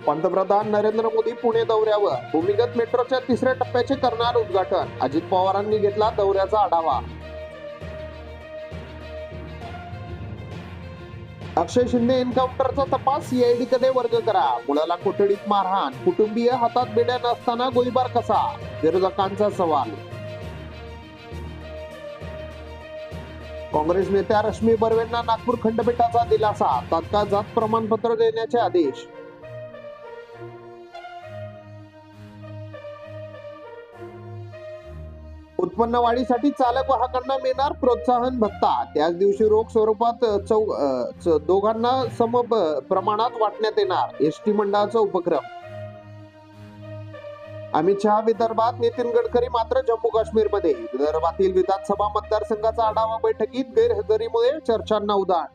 पंतप्रधान नरेंद्र मोदी पुणे दौऱ्यावर. भूमिगत मेट्रोच्या तिसऱ्या टप्प्याचे करणार उद्घाटन. अजित पवारांनी घेतला दौऱ्याचा आढावा. अक्षय शिंदे एन्काउंटरचा तपास सीआयडीकडे वर्ग करा. मुलाला कोठडीत मारहाण, कुटुंबीय हातात बेड्या नसताना गोळीबार कसा? विरोधकांचा सवाल. काँग्रेस नेत्या रश्मी बर्वेंना नागपूर खंडपीठाचा दिलासा. तात्काळ जात प्रमाणपत्र देण्याचे आदेश. उत्पन्न वाढीसाठी चालक वाहकांना मिळणार प्रोत्साहन भत्ता. त्याच दिवशी रोख स्वरूपात दोघांना सम प्रमाणात वाटण्यात येणार. एसटी मंडळाचा उपक्रम. अमित शहा विदर्भात, नितीन गडकरी मात्र जम्मू काश्मीरमध्ये. विदर्भातील विधानसभा मतदारसंघाचा आढावा बैठकीत गैरहजेरीमुळे चर्चांना उधाण.